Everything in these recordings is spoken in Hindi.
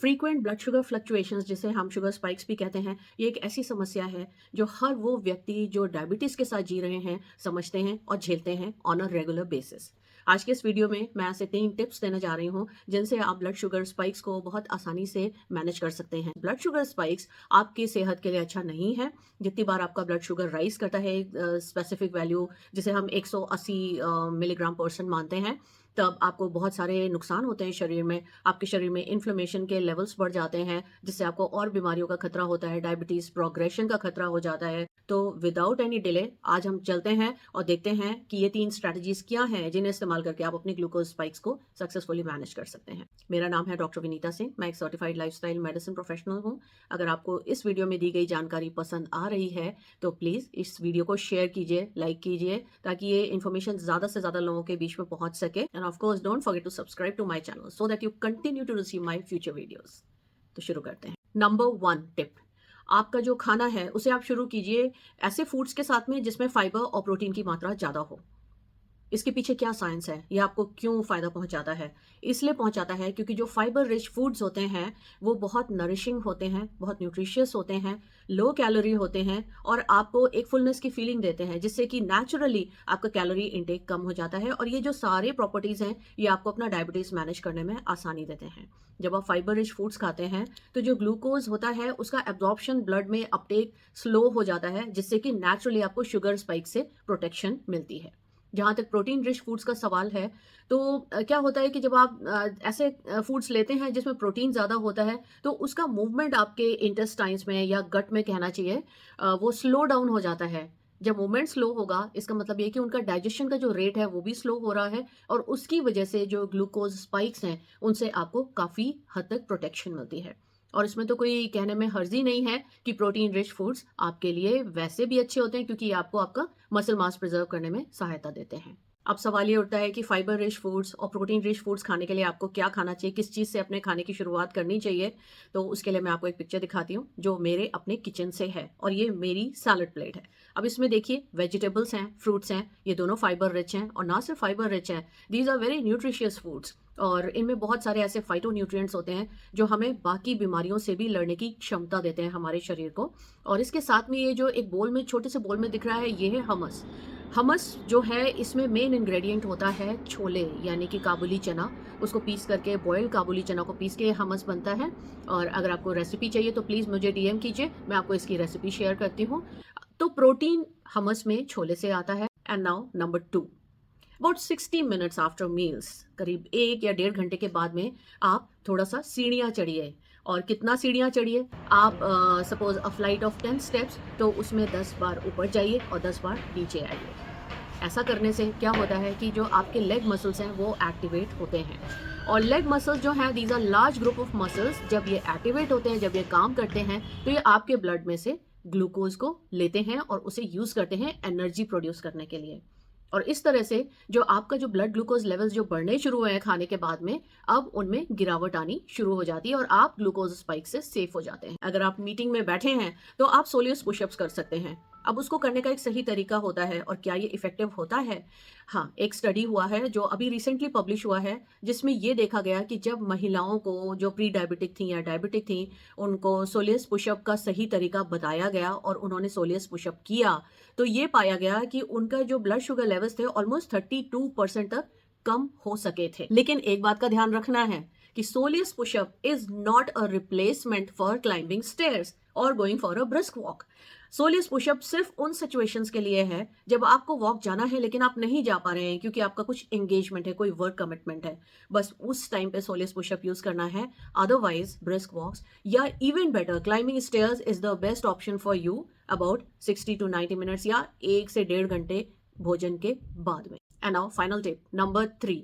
फ्रीक्वेंट ब्लड शुगर फ्लक्चुएशंस, जिसे हम शुगर स्पाइक्स भी कहते हैं, ये एक ऐसी समस्या है जो हर वो व्यक्ति जो डायबिटीज़ के साथ जी रहे हैं समझते हैं और झेलते हैं ऑन अ रेगुलर बेसिस। आज के इस वीडियो में मैं ऐसे 3 टिप्स देने जा रही हूँ जिनसे आप ब्लड शुगर स्पाइक्स को बहुत आसानी से मैनेज कर सकते हैं। ब्लड शुगर स्पाइक्स आपकी सेहत के लिए अच्छा नहीं है। जितनी बार आपका ब्लड शुगर राइज करता है एक स्पेसिफिक वैल्यू, जिसे हम 180 मिलीग्राम परसेंट मानते हैं, तब आपको बहुत सारे नुकसान होते हैं शरीर में। आपके शरीर में इन्फ्लेमेशन के लेवल्स बढ़ जाते हैं, जिससे आपको और बीमारियों का खतरा होता है, डायबिटीज़ प्रोग्रेशन का खतरा हो जाता है। तो विदाउट एनी डिले आज हम चलते हैं और देखते हैं कि ये 3 स्ट्रैटेजीज़ क्या हैं जिन्हें इस्तेमाल करके आप अपनी ग्लूकोज स्पाइक्स को सक्सेसफुली मैनेज कर सकते हैं। मेरा नाम है डॉक्टर विनीता सिंह, मैं एक सर्टिफाइड लाइफस्टाइल मेडिसिन प्रोफेशनल हूँ। अगर आपको इस वीडियो में दी गई जानकारी पसंद आ रही है तो प्लीज़ इस वीडियो को शेयर कीजिए, लाइक कीजिए, ताकि ये इन्फॉर्मेशन ज़्यादा से ज़्यादा लोगों के बीच में पहुंच सके। And of course don't forget to subscribe to my channel so that you continue to receive my future videos. तो शुरू करते हैं। नंबर 1 टिप, आपका जो खाना है उसे आप शुरू कीजिए ऐसे फूड्स के साथ में जिसमें फाइबर और प्रोटीन की मात्रा ज़्यादा हो। इसके पीछे क्या साइंस है, ये आपको क्यों फ़ायदा पहुंचाता है? इसलिए पहुंचाता है क्योंकि जो फाइबर रिच फूड्स होते हैं वो बहुत नरिशिंग होते हैं, बहुत न्यूट्रिशियस होते हैं, लो कैलोरी होते हैं और आपको एक फुलनेस की फीलिंग देते हैं, जिससे कि नेचुरली आपका कैलोरी इंटेक कम हो जाता है। और ये जो सारे प्रॉपर्टीज़ हैं ये आपको अपना डायबिटीज़ मैनेज करने में आसानी देते हैं। जब आप फाइबर रिच फूड्स खाते हैं तो जो ग्लूकोज होता है उसका एब्जॉर्प्शन ब्लड में अपटेक स्लो हो जाता है, जिससे कि नेचुरली आपको शुगर स्पाइक से प्रोटेक्शन मिलती है। जहाँ तक प्रोटीन रिच फूड्स का सवाल है, तो क्या होता है कि जब आप ऐसे फूड्स लेते हैं जिसमें प्रोटीन ज़्यादा होता है, तो उसका मूवमेंट आपके इंटेस्टाइन्स में या गट में कहना चाहिए, वो स्लो डाउन हो जाता है। जब मूवमेंट स्लो होगा इसका मतलब ये है कि उनका डाइजेशन का जो रेट है वो भी स्लो हो रहा है, और उसकी वजह से जो ग्लूकोज स्पाइक्स हैं उनसे आपको काफ़ी हद तक प्रोटेक्शन मिलती है। और इसमें तो कोई कहने में हर्जी नहीं है कि प्रोटीन रिच फूड्स आपके लिए वैसे भी अच्छे होते हैं, क्योंकि ये आपको आपका मसल मास प्रिजर्व करने में सहायता देते हैं। अब सवाल ये उठता है कि फाइबर रिच फूड्स और प्रोटीन रिच फूड्स खाने के लिए आपको क्या खाना चाहिए, किस चीज़ से अपने खाने की शुरुआत करनी चाहिए। तो उसके लिए मैं आपको एक पिक्चर दिखाती हूँ जो मेरे अपने किचन से है, और ये मेरी सैलड प्लेट है। अब इसमें देखिए वेजिटेबल्स हैं, फ्रूट्स हैं, ये दोनों फाइबर रिच हैं, और ना सिर्फ फाइबर रिच हैं, these are very nutritious foods. और इनमें बहुत सारे ऐसे फाइटो न्यूट्रिएंट्स होते हैं जो हमें बाकी बीमारियों से भी लड़ने की क्षमता देते हैं हमारे शरीर को। और इसके साथ में ये जो एक बोल में, छोटे से बोल में दिख रहा है, ये है हमस। हमस जो है इसमें मेन इंग्रेडिएंट होता है छोले, यानी कि काबुली चना। उसको पीस करके, बॉयल काबुली चना को पीस के हमस बनता है। और अगर आपको रेसिपी चाहिए तो प्लीज़ मुझे डीएम कीजिए, मैं आपको इसकी रेसिपी शेयर करती हूँ। तो प्रोटीन हमस में छोले से आता है। And now number 2, about 60 minutes after meals, करीब 1 या 1.5 घंटे के बाद में आप थोड़ा सा सीढ़ियाँ चढ़िए। और कितना सीढ़ियाँ चढ़िए, आप suppose a flight of 10 steps, तो उसमें 10 बार ऊपर जाइए और 10 बार नीचे आइए। ऐसा करने से क्या होता है कि जो आपके लेग मसल्स हैं वो एक्टिवेट होते हैं। और लेग मसल्स जो हैं, these are large group of muscles, जब ये एक्टिवेट होते हैं, जब ये काम करते हैं, तो ये आपके ब्लड में से ग्लूकोज को लेते हैं और उसे यूज़ करते हैं एनर्जी प्रोड्यूस करने के लिए। और इस तरह से जो आपका जो ब्लड ग्लूकोज लेवल्स जो बढ़ने शुरू हुए हैं खाने के बाद में, अब उनमें गिरावट आनी शुरू हो जाती है और आप ग्लूकोज स्पाइक से सेफ हो जाते हैं। अगर आप मीटिंग में बैठे हैं तो आप सोलियस पुशअप्स कर सकते हैं। अब उसको करने का एक सही तरीका होता है, और क्या ये इफेक्टिव होता है? हाँ, एक स्टडी हुआ है जो अभी रिसेंटली पब्लिश हुआ है, जिसमें ये देखा गया कि जब महिलाओं को जो प्री डायबिटिक थी या डायबिटिक थी, उनको सोलियस पुशअप का सही तरीका बताया गया और उन्होंने सोलियस पुशअप किया, तो ये पाया गया कि उनका जो ब्लड शुगर लेवल्स थे ऑलमोस्ट 32% तक कम हो सके थे। लेकिन एक बात का ध्यान रखना है कि soleus pushup is not a replacement for climbing stairs और going for a brisk walk. Soleus pushup सिर्फ उन सिचुएशंस के लिए है जब आपको वॉक जाना है लेकिन आप नहीं जा पा रहे हैं क्योंकि आपका कुछ एंगेजमेंट है, कोई वर्क कमिटमेंट है, बस उस टाइम पे सोलियस पुशअप यूज करना है। अदरवाइज ब्रिस्क वॉक्स या even better climbing stairs is the best option for you about 60 to 90 minutes या 1 से 1.5 घंटे भोजन के बाद में। And now final tip number 3,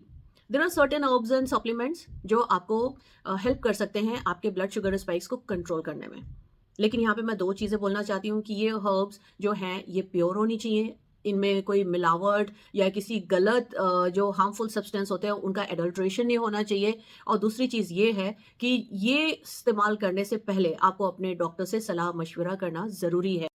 there are certain herbs and supplements जो आपको हेल्प कर सकते हैं आपके ब्लड शुगर स्पाइक्स को कंट्रोल करने में। लेकिन यहाँ पे मैं 2 चीज़ें बोलना चाहती हूँ कि ये हर्ब्स जो हैं ये प्योर होनी चाहिए, इनमें कोई मिलावट या किसी गलत जो हार्मफुल सब्सटेंस होते हैं उनका एडल्ट्रेशन नहीं होना चाहिए। और दूसरी चीज़ ये है कि ये इस्तेमाल करने से पहले आपको अपने डॉक्टर से सलाह मशवरा करना ज़रूरी है।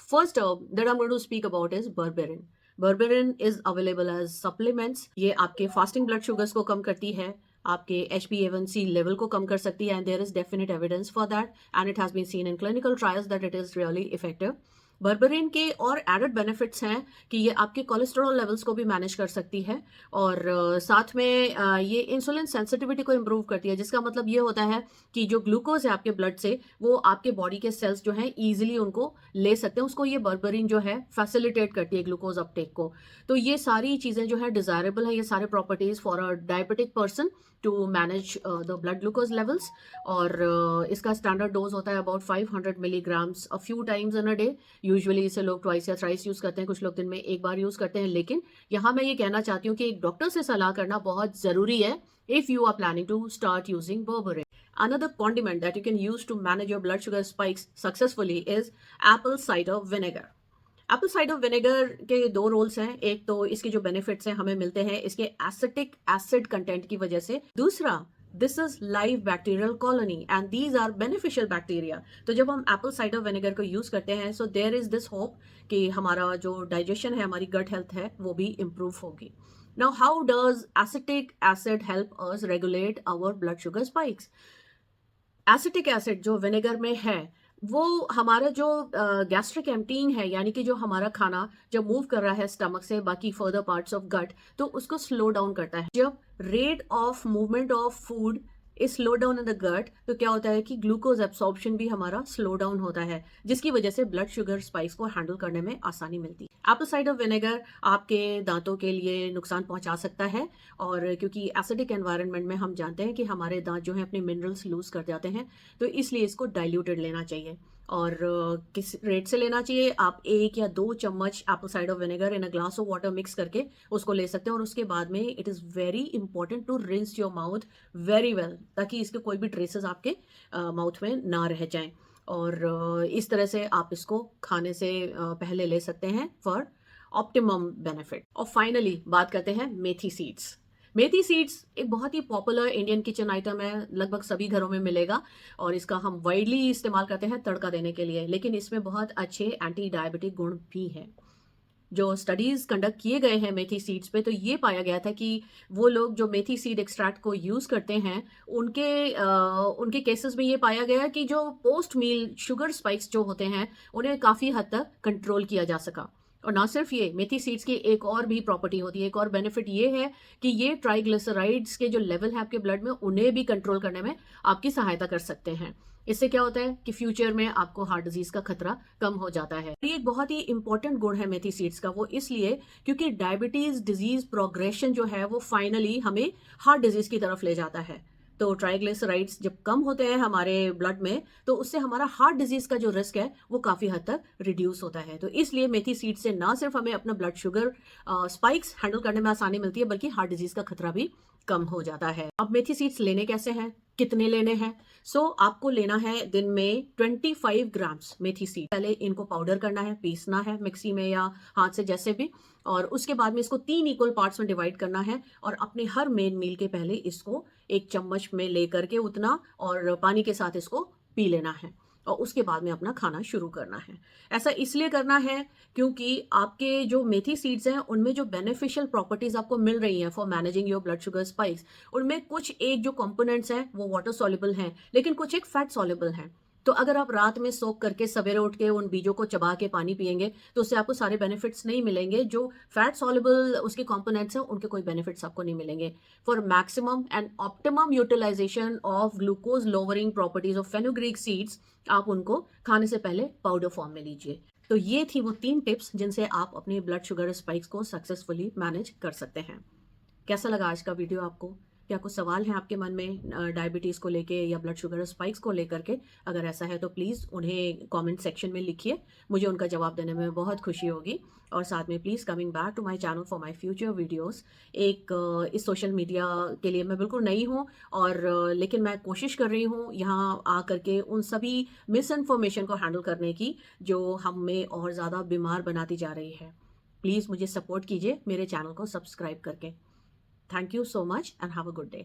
First herb that I'm going to speak about is berberine. Berberine is available as supplements. ये आपके फास्टिंग ब्लड शुगर्स को कम करती है, आपके HbA1c लेवल को कम कर सकती है, and there is definite evidence for that, and it has been seen in clinical trials that it is really effective. Berberine के और एडेड बेनिफिट्स हैं कि ये आपके कोलेस्ट्रॉल लेवल्स को भी मैनेज कर सकती है, और साथ में ये इंसुलिन सेंसिटिविटी को इम्प्रूव करती है, जिसका मतलब ये होता है कि जो ग्लूकोज है आपके ब्लड से, वो आपके बॉडी के सेल्स जो हैं ईजिली उनको ले सकते हैं, उसको ये बर्बरीन जो है फैसिलिटेट करती है ग्लूकोज अपटेक को। तो ये सारी चीज़ें जो है डिजायरेबल है, ये सारे properties for a diabetic person to manage the blood glucose levels. और इसका स्टैंडर्ड डोज होता है about 500 milligrams a few times in a day. Usually इसे लोग ट्वाइस या थ्राइस यूज़ करते हैं, कुछ लोग दिन में एक बार यूज़ करते हैं, लेकिन यहाँ मैं ये कहना चाहती हूँ कि एक डॉक्टर से सलाह करना बहुत ज़रूरी है if you are planning to start using berberine. Another condiment that you can use to manage your blood sugar spikes successfully is apple cider vinegar. Apple cider vinegar के दो रोल्स हैं। एक तो इसके जो बेनिफिट्स हैं हमें मिलते हैं इसके एसिटिक एसिड कंटेंट की वजह से, दूसरा this is live bacterial colony and these are beneficial bacteria. तो जब हम एप्पल साइडर विनेगर को यूज करते हैं, so there is this hope कि हमारा जो डाइजेशन है, हमारी गट हेल्थ है, वो भी इम्प्रूव होगी। Now, how does acetic acid help us regulate our blood sugar spikes? Acetic acid जो विनेगर में है, वो हमारा जो गैस्ट्रिक एम्पटींग है, यानी कि जो हमारा खाना जब मूव कर रहा है स्टमक से बाकी फर्दर पार्ट्स ऑफ गट, तो उसको स्लो डाउन करता है। जब rate of movement of food is slow down in the gut, तो क्या होता है कि ग्लूकोज एब्सॉर्प्शन भी हमारा स्लो डाउन होता है, जिसकी वजह से ब्लड शुगर स्पाइक्स को हैंडल करने में आसानी मिलती है। एप्पल साइडर विनेगर आपके दांतों के लिए नुकसान पहुंचा सकता है, और क्योंकि एसिडिक एनवायरनमेंट में हम जानते हैं कि हमारे दांत जो है अपने मिनरल्स लूज कर जाते हैं, तो इसलिए इसको डाइल्यूटेड लेना चाहिए। और किस रेट से लेना चाहिए, आप 1 या 2 चम्मच apple cider vinegar in a glass of water mix करके उसको ले सकते हैं, और उसके बाद में it is very important to rinse your mouth very well, ताकि इसके कोई भी ट्रेसेस आपके माउथ में ना रह जाएं। और इस तरह से आप इसको खाने से पहले ले सकते हैं फॉर ऑप्टिमम बेनिफिट। और फाइनली बात करते हैं मेथी सीड्स। मेथी सीड्स एक बहुत ही पॉपुलर इंडियन किचन आइटम है, लगभग सभी घरों में मिलेगा, और इसका हम वाइडली इस्तेमाल करते हैं तड़का देने के लिए, लेकिन इसमें बहुत अच्छे एंटी डायबिटिक गुण भी हैं। जो स्टडीज कंडक्ट किए गए हैं मेथी सीड्स पे, तो ये पाया गया था कि वो लोग जो मेथी सीड एक्सट्रैक्ट को यूज करते हैं, उनके केसेस में ये पाया गया कि जो पोस्ट मील शुगर स्पाइक्स जो होते हैं, उन्हें काफी हद तक कंट्रोल किया जा सका। और ना सिर्फ ये, मेथी सीड्स की एक और भी प्रॉपर्टी होती है, एक और बेनिफिट ये है कि ये ट्राइग्लिसराइड्स के जो लेवल है आपके ब्लड में, उन्हें भी कंट्रोल करने में आपकी सहायता कर सकते हैं। इससे क्या होता है कि फ्यूचर में आपको हार्ट डिजीज का खतरा कम हो जाता है। ये एक बहुत ही इंपॉर्टेंट गुण है मेथी सीड्स का, वो इसलिए क्योंकि डायबिटीज डिजीज प्रोग्रेशन जो है वो फाइनली हमें हार्ट डिजीज की तरफ ले जाता है। तो ट्राइग्लिसराइड्स जब कम होते हैं हमारे ब्लड में, तो उससे हमारा हार्ट डिजीज का जो रिस्क है वो काफी हद तक रिड्यूस होता है। तो इसलिए मेथी सीड से ना सिर्फ हमें अपना ब्लड शुगर स्पाइक्स हैंडल करने में आसानी मिलती है, बल्कि हार्ट डिजीज का खतरा भी कम हो जाता है। अब मेथी सीड्स लेने कैसे हैं, कितने लेने हैं? आपको लेना है दिन में 25 ग्राम्स मेथी सीड। पहले इनको पाउडर करना है, पीसना है मिक्सी में या हाथ से जैसे भी, और उसके बाद में इसको 3 इक्वल पार्ट्स में डिवाइड करना है, और अपने हर मेन मील के पहले इसको 1 चम्मच में लेकर के उतना, और पानी के साथ इसको पी लेना है, और उसके बाद में अपना खाना शुरू करना है। ऐसा इसलिए करना है क्योंकि आपके जो मेथी सीड्स हैं, उनमें जो बेनिफिशियल प्रॉपर्टीज आपको मिल रही हैं for managing your blood sugar spikes, उनमें कुछ एक जो कंपोनेंट्स हैं वो वाटर सॉल्युबल हैं, लेकिन कुछ एक फैट सॉल्युबल हैं। तो अगर आप रात में सोक करके सवेरे उठ के उन बीजों को चबा के पानी पिएंगे, तो उससे आपको सारे बेनिफिट्स नहीं मिलेंगे। जो फैट सॉल्युबल उसके कंपोनेंट्स हैं, उनके कोई बेनिफिट्स आपको नहीं मिलेंगे। For maximum and optimum utilisation of glucose lowering properties of fenugreek seeds, आप उनको खाने से पहले पाउडर फॉर्म में लीजिए। तो ये थी वो 3 टिप्स जिनसे आप अपने ब्लड शुगर स्पाइक्स को सक्सेसफुली मैनेज कर सकते हैं। कैसा लगा आज का वीडियो आपको? क्या कुछ सवाल हैं आपके मन में डायबिटीज़ को लेके या ब्लड शुगर स्पाइक्स को लेकर के? अगर ऐसा है तो प्लीज़ उन्हें कमेंट सेक्शन में लिखिए, मुझे उनका जवाब देने में बहुत खुशी होगी। और साथ में please coming back to my channel for my future videos. इस सोशल मीडिया के लिए मैं बिल्कुल नई हूँ, और लेकिन मैं कोशिश कर रही हूँ यहाँ आकर के उन सभी मिस इन्फॉर्मेशन को हैंडल करने की जो हमें और ज़्यादा बीमार बनाती जा रही है। प्लीज़ मुझे सपोर्ट कीजिए मेरे चैनल को सब्सक्राइब करके। Thank you so much and have a good day.